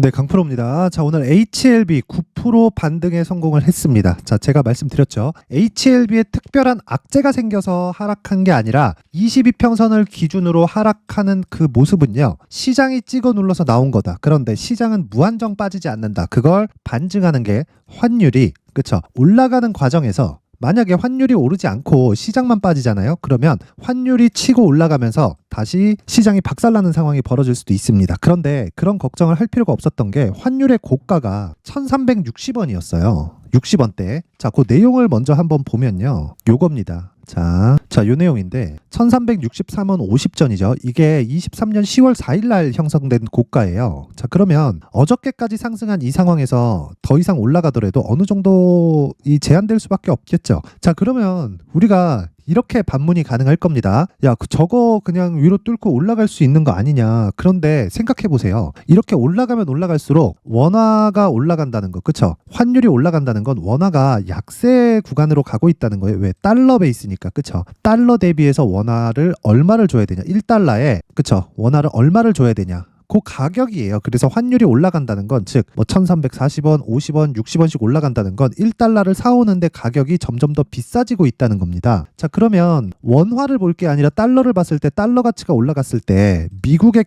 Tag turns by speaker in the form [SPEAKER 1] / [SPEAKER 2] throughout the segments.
[SPEAKER 1] 네, 강프로입니다. 자, 오늘 HLB 9% 반등에 성공을 했습니다. 자, 제가 말씀드렸죠. HLB에 특별한 악재가 생겨서 하락한 게 아니라 22평선을 기준으로 하락하는 그 모습은요, 시장이 찍어 눌러서 나온 거다. 그런데 시장은 무한정 빠지지 않는다. 그걸 반증하는 게 환율이, 그쵸? 올라가는 과정에서 만약에 환율이 오르지 않고 시장만 빠지잖아요. 그러면 환율이 치고 올라가면서 다시 시장이 박살나는 상황이 벌어질 수도 있습니다. 그런데 그런 걱정을 할 필요가 없었던 게 환율의 고가가 1360원이었어요. 60원대. 자, 그 내용을 먼저 한번 보면요. 요겁니다. 자, 요 내용인데 1363원 50전이죠. 이게 23년 10월 4일 날 형성된 고가예요. 자, 그러면 어저께까지 상승한 이 상황에서 더 이상 올라가더라도 어느 정도 제한될 수밖에 없겠죠. 자, 그러면 우리가 이렇게 반문이 가능할 겁니다. 야, 저거 그냥 위로 뚫고 올라갈 수 있는 거 아니냐. 그런데 생각해 보세요. 이렇게 올라가면 올라갈수록 원화가 올라간다는 거, 그쵸? 환율이 올라간다는 건 원화가 약세 구간으로 가고 있다는 거예요. 왜? 달러 베이스니까, 그쵸? 달러 대비해서 원화를 얼마를 줘야 되냐? 1달러에, 그쵸? 원화를 얼마를 줘야 되냐? 그 가격이에요. 그래서 환율이 올라간다는 건, 즉, 1340원, 50원, 60원씩 올라간다는 건 1달러를 사오는데 가격이 점점 더 비싸지고 있다는 겁니다. 자, 그러면 원화를 볼 게 아니라 달러를 봤을 때 달러 가치가 올라갔을 때 미국의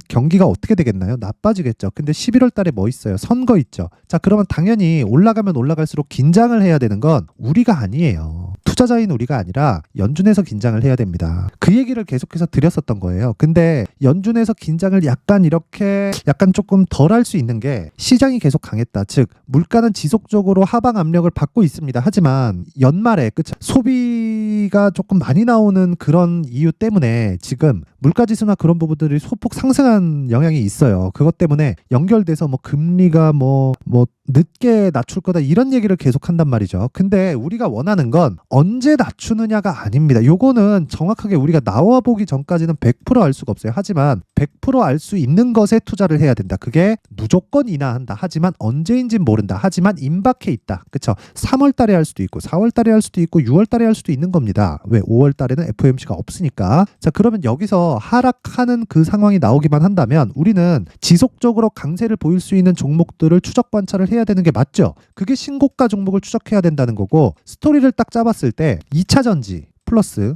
[SPEAKER 1] 경기가 어떻게 되겠나요? 나빠지겠죠. 근데 11월 달에 뭐 있어요? 선거 있죠. 자, 그러면 당연히 올라가면 올라갈수록 긴장을 해야 되는 건 우리가 아니에요. 투자자인 우리가 아니라 연준에서 긴장을 해야 됩니다. 그 얘기를 계속해서 드렸었던 거예요. 근데 연준에서 긴장을 약간 조금 덜 할 수 있는 게 시장이 계속 강했다. 즉, 물가는 지속적으로 하방 압력을 받고 있습니다. 하지만 연말에 소비가 조금 많이 나오는 그런 이유 때문에 지금 물가지수나 그런 부분들이 소폭 상승한 영향이 있어요. 그것 때문에 연결돼서 금리가 늦게 낮출 거다 이런 얘기를 계속 한단 말이죠. 근데 우리가 원하는 건 언제 낮추느냐가 아닙니다. 요거는 정확하게 우리가 나와 보기 전까지는 100% 알 수가 없어요. 하지만 100% 알 수 있는 것에 투자를 해야 된다. 그게 무조건 인하한다. 하지만 언제인진 모른다. 하지만 임박해 있다. 그쵸? 3월 달에 할 수도 있고 4월 달에 할 수도 있고 6월 달에 할 수도 있는 겁니다. 왜? 5월 달에는 FOMC가 없으니까. 자, 그러면 여기서 하락하는 그 상황이 나오기만 한다면 우리는 지속적으로 강세를 보일 수 있는 종목들을 추적 관찰을 해야 되는 게 맞죠. 그게 신고가 종목을 추적해야 된다는 거고, 스토리를 딱 잡았을 때 2차 전지 플러스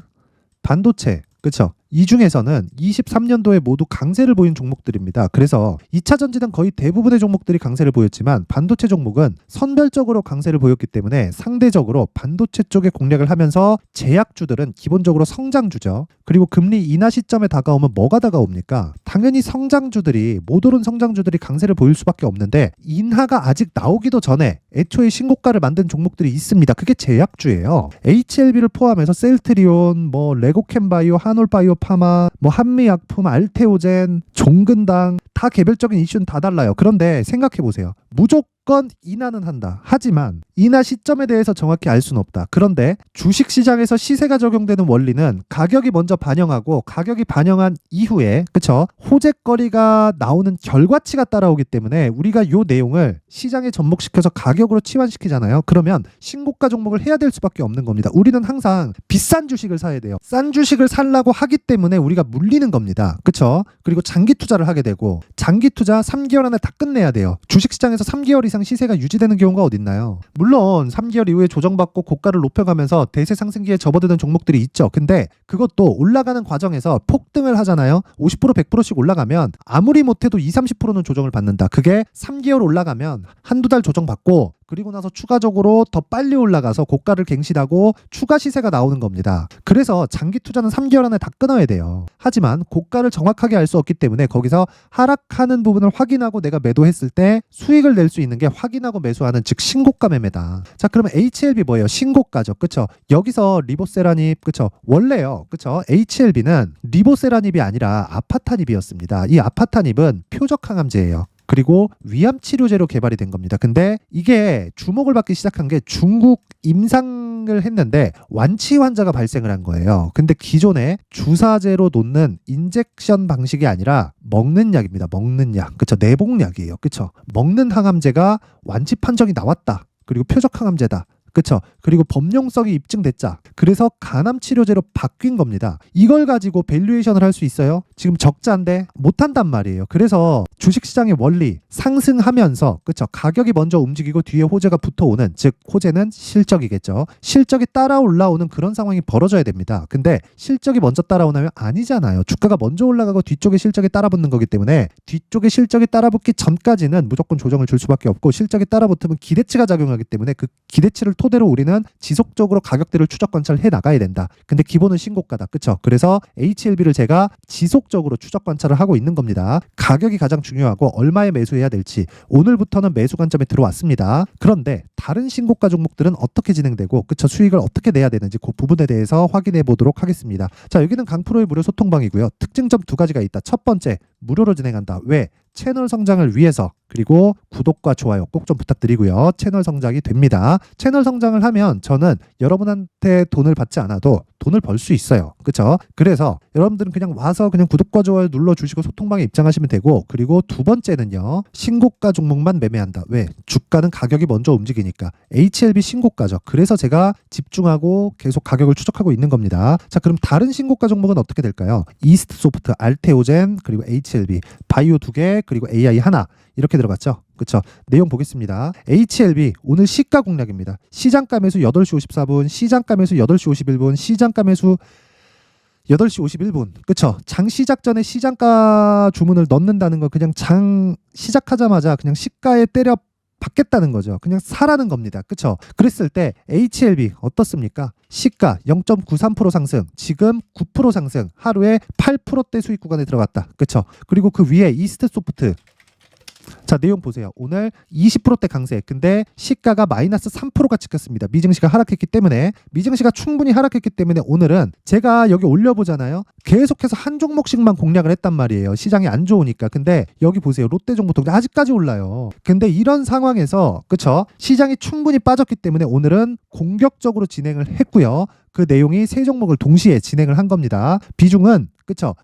[SPEAKER 1] 반도체, 그쵸? 이 중에서는 23년도에 모두 강세를 보인 종목들입니다. 그래서 2차 전지는 거의 대부분의 종목들이 강세를 보였지만 반도체 종목은 선별적으로 강세를 보였기 때문에 상대적으로 반도체 쪽에 공략을 하면서 제약주들은 기본적으로 성장주죠. 그리고 금리 인하 시점에 다가오면 뭐가 다가옵니까? 당연히 성장주들이, 못 오른 성장주들이 강세를 보일 수밖에 없는데 인하가 아직 나오기도 전에 애초에 신고가를 만든 종목들이 있습니다. 그게 제약주예요. HLB를 포함해서 셀트리온, 레고캠바이오, 한올바이오 파마, 한미약품, 알테오젠, 종근당 다 개별적인 이슈는 다 달라요. 그런데 생각해 보세요. 무조건 인하는 한다. 하지만 인하 시점에 대해서 정확히 알 수는 없다. 그런데 주식시장에서 시세가 적용되는 원리는 가격이 먼저 반영하고 가격이 반영한 이후에, 그쵸? 호재거리가 나오는 결과치가 따라오기 때문에 우리가 이 내용을 시장에 접목시켜서 가격으로 치환시키잖아요. 그러면 신고가 종목을 해야 될 수밖에 없는 겁니다. 우리는 항상 비싼 주식을 사야 돼요. 싼 주식을 살라고 하기 때문에 우리가 물리는 겁니다. 그쵸? 그리고 장기 투자를 하게 되고, 장기 투자 3개월 안에 다 끝내야 돼요. 주식시장에서 3개월 이상 시세가 유지되는 경우가 어딨나요? 물론 3개월 이후에 조정받고 고가를 높여가면서 대세 상승기에 접어드는 종목들이 있죠. 근데 그것도 올라가는 과정에서 폭등을 하잖아요. 50% 100%씩 올라가면 아무리 못해도 20, 30%는 조정을 받는다. 그게 3개월 올라가면 한두 달 조정받고 그리고 나서 추가적으로 더 빨리 올라가서 고가를 갱신하고 추가 시세가 나오는 겁니다. 그래서 장기 투자는 3개월 안에 다 끊어야 돼요. 하지만 고가를 정확하게 알 수 없기 때문에 거기서 하락하는 부분을 확인하고 내가 매도했을 때 수익을 낼 수 있는 게 확인하고 매수하는, 즉 신고가 매매다. 자, 그러면 HLB 뭐예요? 신고가죠. 그쵸? 여기서 리보세라닙, 그쵸? 원래요. 그쵸? HLB는 리보세라닙이 아니라 아파타닙이었습니다. 이 아파타닙은 표적 항암제예요. 그리고 위암 치료제로 개발이 된 겁니다. 근데 이게 주목을 받기 시작한 게 중국 임상을 했는데 완치 환자가 발생을 한 거예요. 근데 기존에 주사제로 놓는 인젝션 방식이 아니라 먹는 약입니다. 먹는 약. 그쵸? 내복약이에요. 그쵸? 먹는 항암제가 완치 판정이 나왔다. 그리고 표적 항암제다. 그쵸? 그리고 법용성이 입증됐자. 그래서 간암 치료제로 바뀐 겁니다. 이걸 가지고 밸류에이션을 할 수 있어요? 지금 적자인데 못한단 말이에요. 그래서 주식시장의 원리 상승하면서 그쵸? 가격이 먼저 움직이고 뒤에 호재가 붙어오는, 즉 호재는 실적이겠죠. 실적이 따라 올라오는 그런 상황이 벌어져야 됩니다. 근데 실적이 먼저 따라오나요? 아니잖아요. 주가가 먼저 올라가고 뒤쪽에 실적이 따라붙는 거기 때문에 뒤쪽에 실적이 따라붙기 전까지는 무조건 조정을 줄 수밖에 없고, 실적이 따라붙으면 기대치가 작용하기 때문에 그 기대치를 토대로 우리는 지속적으로 가격대를 추적 관찰해 나가야 된다. 근데 기본은 신고가다. 그쵸? 그래서 HLB를 제가 지속적으로 추적 관찰을 하고 있는 겁니다. 가격이 가장 중요하고 얼마에 매수해야 될지 오늘부터는 매수 관점에 들어왔습니다. 그런데 다른 신고가 종목들은 어떻게 진행되고 그쵸? 수익을 어떻게 내야 되는지 그 부분에 대해서 확인해 보도록 하겠습니다. 자, 여기는 강프로의 무료 소통방이고요. 특징점 두 가지가 있다. 첫 번째, 무료로 진행한다. 왜? 채널 성장을 위해서. 그리고 구독과 좋아요 꼭 좀 부탁드리고요. 채널 성장이 됩니다. 채널 성장을 하면 저는 여러분한테 돈을 받지 않아도 돈을 벌 수 있어요. 그렇죠? 그래서 여러분들은 그냥 와서 그냥 구독과 좋아요 눌러주시고 소통방에 입장하시면 되고, 그리고 두 번째는요, 신고가 종목만 매매한다. 왜? 주가는 가격이 먼저 움직이니까. HLB 신고가죠. 그래서 제가 집중하고 계속 가격을 추적하고 있는 겁니다. 자, 그럼 다른 신고가 종목은 어떻게 될까요? 이스트소프트, 알테오젠, 그리고 HLB, 바이오 2개, 그리고 AI 하나, 이렇게 들어갔죠. 그쵸? 내용 보겠습니다. HLB 오늘 시가 공략입니다. 시장가 매수 8시 54분, 시장가 매수 8시 51분, 시장가 매수 8시 51분. 그쵸? 장 시작 전에 시장가 주문을 넣는다는 거, 그냥 장 시작하자마자 그냥 시가에 때려 받겠다는 거죠. 그냥 사라는 겁니다. 그쵸? 그랬을 때 HLB 어떻습니까? 시가 0.93% 상승, 지금 9% 상승, 하루에 8%대 수익 구간에 들어갔다. 그쵸? 그리고 그 위에 이스트소프트, 자, 내용 보세요. 오늘 20%대 강세. 근데 시가가 마이너스 3%가 찍혔습니다. 미증시가 하락했기 때문에, 미증시가 충분히 하락했기 때문에 오늘은 제가 여기 올려보잖아요. 계속해서 한 종목씩만 공략을 했단 말이에요. 시장이 안 좋으니까. 근데 여기 보세요. 롯데정보통신 아직까지 올라요. 근데 이런 상황에서 그쵸? 시장이 충분히 빠졌기 때문에 오늘은 공격적으로 진행을 했고요. 그 내용이 세 종목을 동시에 진행을 한 겁니다. 비중은 그쵸?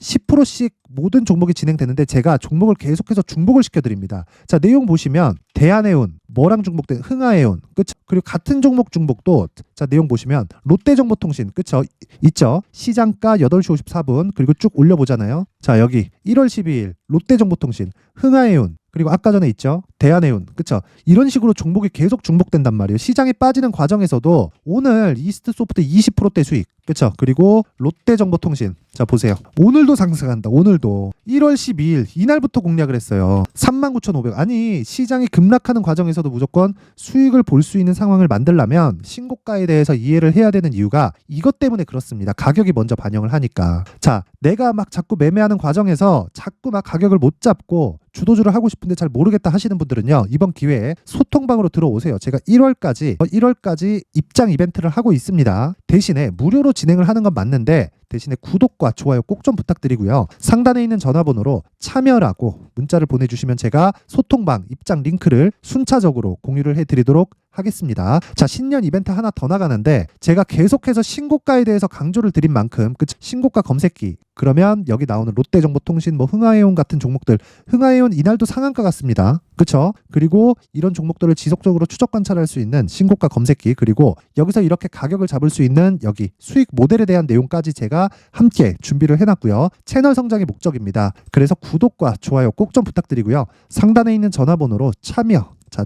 [SPEAKER 1] 10%씩 모든 종목이 진행되는데 제가 종목을 계속해서 중복을 시켜드립니다. 자, 내용 보시면 대한해운, 뭐랑 중복된 흥하해운, 그쵸? 그리고 같은 종목 중복도, 자, 내용 보시면 롯데정보통신, 그쵸? 있죠? 시장가 8시 54분, 그리고 쭉 올려보잖아요. 자, 여기 1월 12일 롯데정보통신, 흥하해운, 그리고 아까 전에 있죠? 대한해운, 그쵸? 이런 식으로 종목이 계속 중복된단 말이에요. 시장이 빠지는 과정에서도 오늘 이스트소프트 20%대 수익, 그쵸? 그리고 롯데정보통신, 자, 보세요. 오늘도 상승한다. 오늘도 1월 12일 이날부터 공략을 했어요. 39,500. 아니, 시장이 급락하는 과정에서도 무조건 수익을 볼 수 있는 상황을 만들려면 신고가에 대해서 이해를 해야 되는 이유가 이것 때문에 그렇습니다. 가격이 먼저 반영을 하니까. 자, 내가 막 자꾸 매매하는 과정에서 자꾸 막 가격을 못 잡고 주도주를 하고 싶은데 잘 모르겠다 하시는 분들은요, 이번 기회에 소통방으로 들어오세요. 제가 1월까지 입장 이벤트를 하고 있습니다. 대신에 무료로 진행을 하는 건 맞는데 대신에 구독과 좋아요 꼭 좀 부탁드리고요. 상단에 있는 전화번호로 참여라고 문자를 보내주시면 제가 소통방 입장 링크를 순차적으로 공유를 해드리도록 하겠습니다. 자, 신년 이벤트 하나 더 나가는데 제가 계속해서 신고가에 대해서 강조를 드린 만큼 신고가 검색기, 그러면 여기 나오는 롯데정보통신, 뭐 흥하해운 같은 종목들, 흥하해운 이날도 상한가 같습니다. 그쵸? 그리고 이런 종목들을 지속적으로 추적 관찰할 수 있는 신고가 검색기, 그리고 여기서 이렇게 가격을 잡을 수 있는 여기 수익 모델에 대한 내용까지 제가 함께 준비를 해놨고요. 채널 성장이 목적입니다. 그래서 구독과 좋아요 꼭 좀 부탁드리고요. 상단에 있는 전화번호로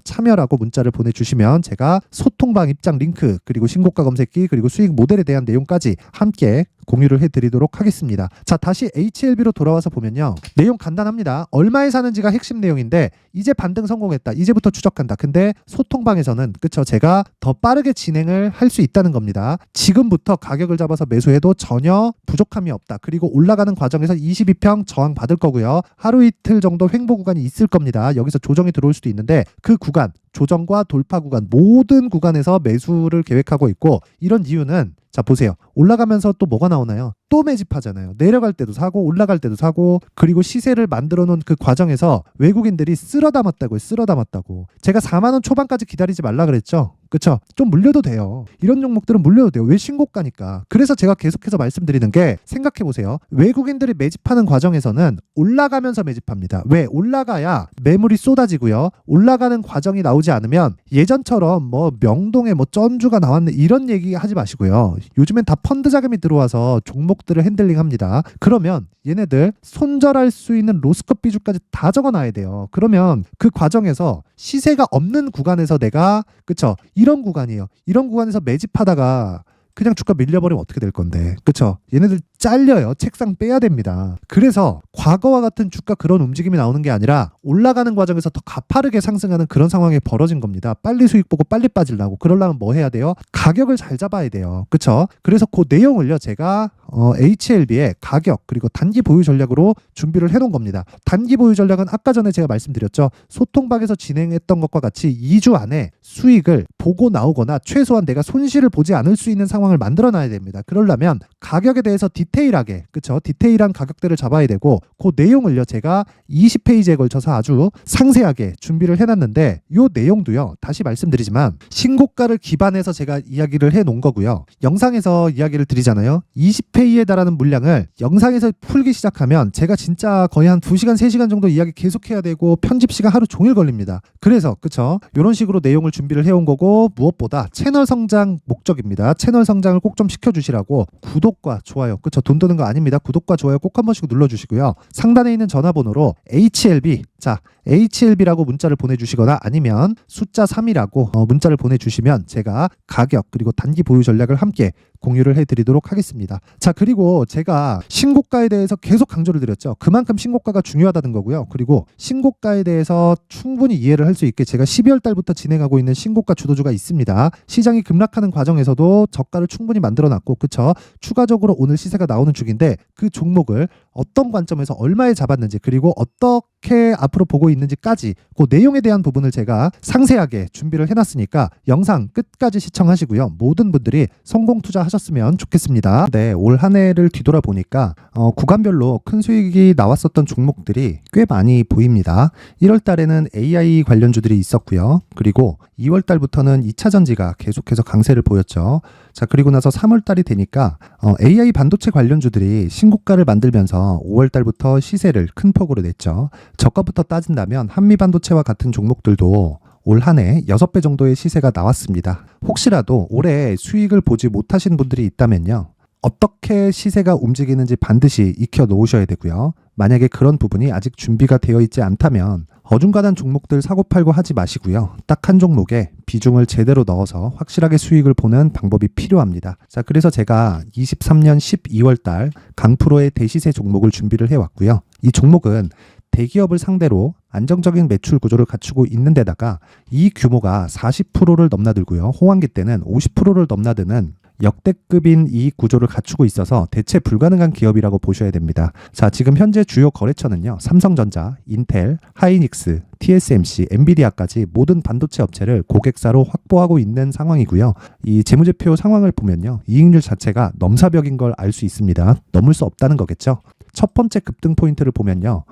[SPEAKER 1] 참여라고 문자를 보내주시면 제가 소통방 입장 링크, 그리고 신고가 검색기, 그리고 수익 모델에 대한 내용까지 함께 공유를 해드리도록 하겠습니다. 자, 다시 HLB로 돌아와서 보면요, 내용 간단합니다. 얼마에 사는지가 핵심 내용인데 이제 반등 성공했다, 이제부터 추적한다. 근데 소통방에서는 그쵸, 제가 더 빠르게 진행을 할 수 있다는 겁니다. 지금부터 가격을 잡아서 매수해도 전혀 부족함이 없다. 그리고 올라가는 과정에서 22평 저항 받을 거고요. 하루 이틀 정도 횡보 구간이 있을 겁니다. 여기서 조정이 들어올 수도 있는데 그 구간, 조정과 돌파 구간, 모든 구간에서 매수를 계획하고 있고, 이런 이유는 자, 보세요. 올라가면서 또 뭐가 나오나요? 또 매집하잖아요. 내려갈 때도 사고 올라갈 때도 사고, 그리고 시세를 만들어 놓은 그 과정에서 외국인들이 쓸어 담았다고요. 쓸어 담았다고. 제가 4만 원 초반까지 기다리지 말라 그랬죠. 그쵸? 좀 물려도 돼요. 이런 종목들은 물려도 돼요. 왜? 신고가니까. 그래서 제가 계속해서 말씀드리는 게, 생각해보세요. 외국인들이 매집하는 과정에서는 올라가면서 매집합니다. 왜? 올라가야 매물이 쏟아지고요. 올라가는 과정이 나오지 않으면 예전처럼 뭐 명동에 뭐 쩐주가 나왔네 이런 얘기 하지 마시고요. 요즘엔 다 펀드 자금이 들어와서 종목들을 핸들링합니다. 그러면 얘네들 손절할 수 있는 로스컷 비중까지 다 적어놔야 돼요. 그러면 그 과정에서 시세가 없는 구간에서 내가, 그쵸? 이런 구간이에요. 이런 구간에서 매집하다가 그냥 주가 밀려버리면 어떻게 될 건데, 그쵸? 얘네들 잘려요. 책상 빼야 됩니다. 그래서 과거와 같은 주가 그런 움직임이 나오는 게 아니라 올라가는 과정에서 더 가파르게 상승하는 그런 상황이 벌어진 겁니다. 빨리 수익 보고 빨리 빠지려고. 그러려면 뭐 해야 돼요? 가격을 잘 잡아야 돼요. 그쵸? 그래서 그 내용을요, 제가 HLB의 가격 그리고 단기 보유 전략으로 준비를 해놓은 겁니다. 단기 보유 전략은 아까 전에 제가 말씀드렸죠. 소통박에서 진행했던 것과 같이 2주 안에 수익을 보고 나오거나 최소한 내가 손실을 보지 않을 수 있는 상황을 만들어 놔야 됩니다. 그러려면 가격에 대해서 디테일하게, 그쵸? 디테일한 가격대를 잡아야 되고, 그 내용을요, 제가 20페이지에 걸쳐서 아주 상세하게 준비를 해놨는데, 요 내용도요, 다시 말씀드리지만 신고가를 기반해서 제가 이야기를 해놓은 거고요. 영상에서 이야기를 드리잖아요. 20페이지에 달하는 물량을 영상에서 풀기 시작하면 제가 진짜 거의 한 2시간, 3시간 정도 이야기 계속해야 되고 편집 시간 하루 종일 걸립니다. 그래서, 그쵸? 이런 식으로 내용을 준비를 해온 거고, 무엇보다 채널 성장 목적입니다. 채널 성장을 꼭 좀 시켜주시라고 구독과 좋아요, 그쵸? 돈 드는 거 아닙니다. 구독과 좋아요 꼭 한 번씩 눌러주시고요. 상단에 있는 전화번호로 HLB, 자, HLB라고 문자를 보내주시거나 아니면 숫자 3이라고 문자를 보내주시면 제가 가격 그리고 단기 보유 전략을 함께 공유를 해드리도록 하겠습니다. 자, 그리고 제가 신고가에 대해서 계속 강조를 드렸죠. 그만큼 신고가가 중요하다는 거고요. 그리고 신고가에 대해서 충분히 이해를 할 수 있게 제가 12월 달부터 진행하고 있는 신고가 주도주가 있습니다. 시장이 급락하는 과정에서도 저가를 충분히 만들어놨고, 그쵸? 추가적으로 오늘 시세가 나오는 중인데 그 종목을 어떤 관점에서 얼마에 잡았는지, 그리고 어떻게 앞으로 보고 있는지까지 그 내용에 대한 부분을 제가 상세하게 준비를 해놨으니까 영상 끝까지 시청하시고요. 모든 분들이 성공 투자하셨으면 좋겠습니다. 네, 올 한 해를 뒤돌아보니까 구간별로 큰 수익이 나왔었던 종목들이 꽤 많이 보입니다. 1월 달에는 AI 관련주들이 있었고요. 그리고 2월 달부터는 2차 전지가 계속해서 강세를 보였죠. 자, 그리고 나서 3월 달이 되니까 AI 반도체 관련주들이 신고가를 만들면서 5월 달부터 시세를 큰 폭으로 냈죠. 저가부터 따진다면 한미반도체와 같은 종목들도 올 한 해 6배 정도의 시세가 나왔습니다. 혹시라도 올해 수익을 보지 못하신 분들이 있다면요, 어떻게 시세가 움직이는지 반드시 익혀 놓으셔야 되고요. 만약에 그런 부분이 아직 준비가 되어 있지 않다면 어중간한 종목들 사고팔고 하지 마시고요. 딱 한 종목에 비중을 제대로 넣어서 확실하게 수익을 보는 방법이 필요합니다. 자, 그래서 제가 23년 12월 달 강프로의 대시세 종목을 준비를 해왔고요. 이 종목은 대기업을 상대로 안정적인 매출 구조를 갖추고 있는 데다가 이 규모가 40%를 넘나들고요. 호황기 때는 50%를 넘나드는 역대급인 이익 구조를 갖추고 있어서 대체 불가능한 기업이라고 보셔야 됩니다. 자, 지금 현재 주요 거래처는요, 삼성전자, 인텔, 하이닉스, TSMC, 엔비디아까지 모든 반도체 업체를 고객사로 확보하고 있는 상황이고요. 이 재무제표 상황을 보면요, 이익률 자체가 넘사벽인 걸 알 수 있습니다. 넘을 수 없다는 거겠죠. 첫 번째 급등 포인트를 보면요,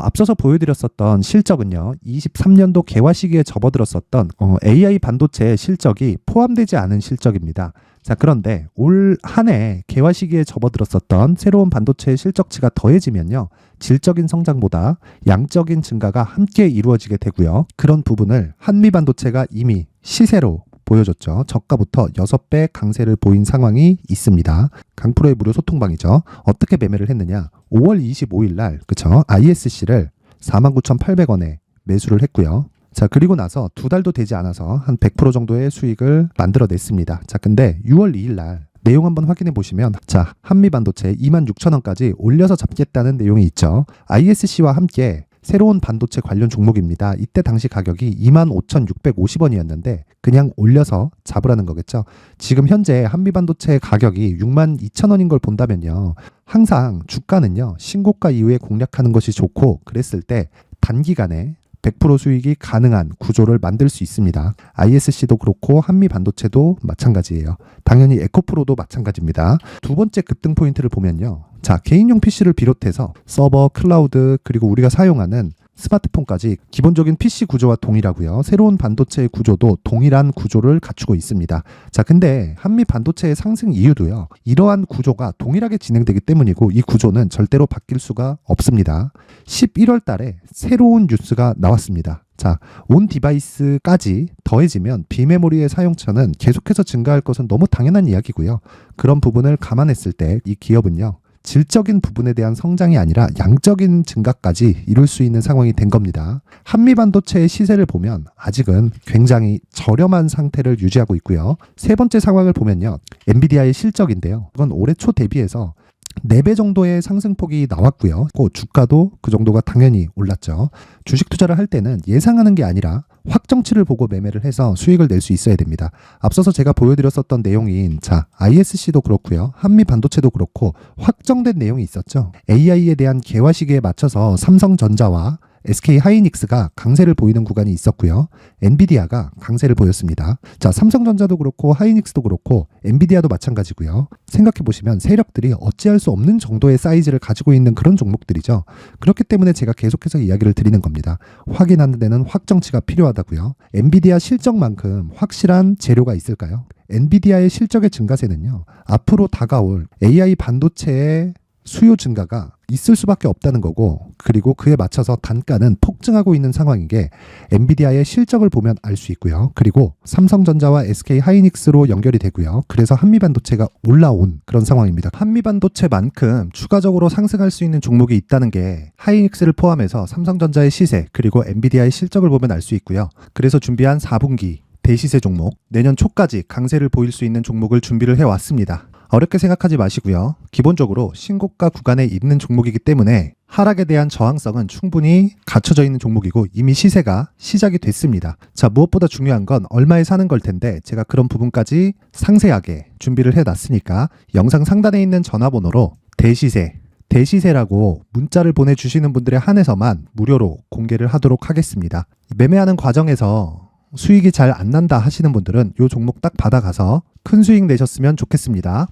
[SPEAKER 1] 앞서서 보여드렸었던 실적은요, 23년도 개화 시기에 접어들었었던 AI 반도체 실적이 포함되지 않은 실적입니다. 자, 그런데 올 한 해 개화 시기에 접어들었었던 새로운 반도체의 실적치가 더해지면요, 질적인 성장보다 양적인 증가가 함께 이루어지게 되고요. 그런 부분을 한미반도체가 이미 시세로 보여줬죠. 저가부터 6배 강세를 보인 상황이 있습니다. 강프로의 무료 소통방이죠. 어떻게 매매를 했느냐? 5월 25일 날, 그쵸? ISC를 49,800원에 매수를 했고요. 자, 그리고 나서 2달도 되지 않아서 한 100% 정도의 수익을 만들어냈습니다. 자, 근데 6월 2일 날 내용 한번 확인해 보시면, 자, 한미반도체 26,000원까지 올려서 잡겠다는 내용이 있죠. ISC와 함께 새로운 반도체 관련 종목입니다. 이때 당시 가격이 25,650원이었는데 그냥 올려서 잡으라는 거겠죠. 지금 현재 한미반도체 가격이 62,000원인 걸 본다면요, 항상 주가는요, 신고가 이후에 공략하는 것이 좋고, 그랬을 때 단기간에 100% 수익이 가능한 구조를 만들 수 있습니다. ISC도 그렇고 한미반도체도 마찬가지예요. 당연히 에코프로도 마찬가지입니다. 두 번째 급등 포인트를 보면요. 자, 개인용 PC를 비롯해서 서버, 클라우드, 그리고 우리가 사용하는 스마트폰까지 기본적인 PC 구조와 동일하고요. 새로운 반도체의 구조도 동일한 구조를 갖추고 있습니다. 자, 근데 한미 반도체의 상승 이유도요. 이러한 구조가 동일하게 진행되기 때문이고 이 구조는 절대로 바뀔 수가 없습니다. 11월 달에 새로운 뉴스가 나왔습니다. 자, 온 디바이스까지 더해지면 비메모리의 사용처는 계속해서 증가할 것은 너무 당연한 이야기고요. 그런 부분을 감안했을 때 이 기업은요. 질적인 부분에 대한 성장이 아니라 양적인 증가까지 이룰 수 있는 상황이 된 겁니다. 한미반도체의 시세를 보면 아직은 굉장히 저렴한 상태를 유지하고 있고요. 세 번째 상황을 보면요. 엔비디아의 실적인데요. 이건 올해 초 대비해서 4배 정도의 상승폭이 나왔고요. 주가도 그 정도가 당연히 올랐죠. 주식 투자를 할 때는 예상하는 게 아니라 확정치를 보고 매매를 해서 수익을 낼 수 있어야 됩니다. 앞서서 제가 보여드렸었던 내용인 ISC도 그렇고요. 한미 반도체도 그렇고 확정된 내용이 있었죠. AI에 대한 개화 시기에 맞춰서 삼성전자와 SK 하이닉스가 강세를 보이는 구간이 있었고요. 엔비디아가 강세를 보였습니다. 자, 삼성전자도 그렇고 하이닉스도 그렇고 엔비디아도 마찬가지고요. 생각해 보시면 세력들이 어찌할 수 없는 정도의 사이즈를 가지고 있는 그런 종목들이죠. 그렇기 때문에 제가 계속해서 이야기를 드리는 겁니다. 확인하는 데는 확정치가 필요하다고요. 엔비디아 실적만큼 확실한 재료가 있을까요? 엔비디아의 실적의 증가세는요. 앞으로 다가올 AI 반도체의 수요 증가가 있을 수밖에 없다는 거고, 그리고 그에 맞춰서 단가는 폭증하고 있는 상황인 게 엔비디아의 실적을 보면 알 수 있고요. 그리고 삼성전자와 SK 하이닉스로 연결이 되고요. 그래서 한미반도체가 올라온 그런 상황입니다. 한미반도체만큼 추가적으로 상승할 수 있는 종목이 있다는 게 하이닉스를 포함해서 삼성전자의 시세 그리고 엔비디아의 실적을 보면 알 수 있고요. 그래서 준비한 4분기 대시세 종목, 내년 초까지 강세를 보일 수 있는 종목을 준비를 해왔습니다. 어렵게 생각하지 마시고요. 기본적으로 신고가 구간에 있는 종목이기 때문에 하락에 대한 저항성은 충분히 갖춰져 있는 종목이고 이미 시세가 시작이 됐습니다. 자, 무엇보다 중요한 건 얼마에 사는 걸 텐데 제가 그런 부분까지 상세하게 준비를 해놨으니까 영상 상단에 있는 전화번호로 대시세라고 문자를 보내주시는 분들에 한해서만 무료로 공개를 하도록 하겠습니다. 매매하는 과정에서 수익이 잘 안 난다 하시는 분들은 이 종목 딱 받아가서 큰 수익 내셨으면 좋겠습니다.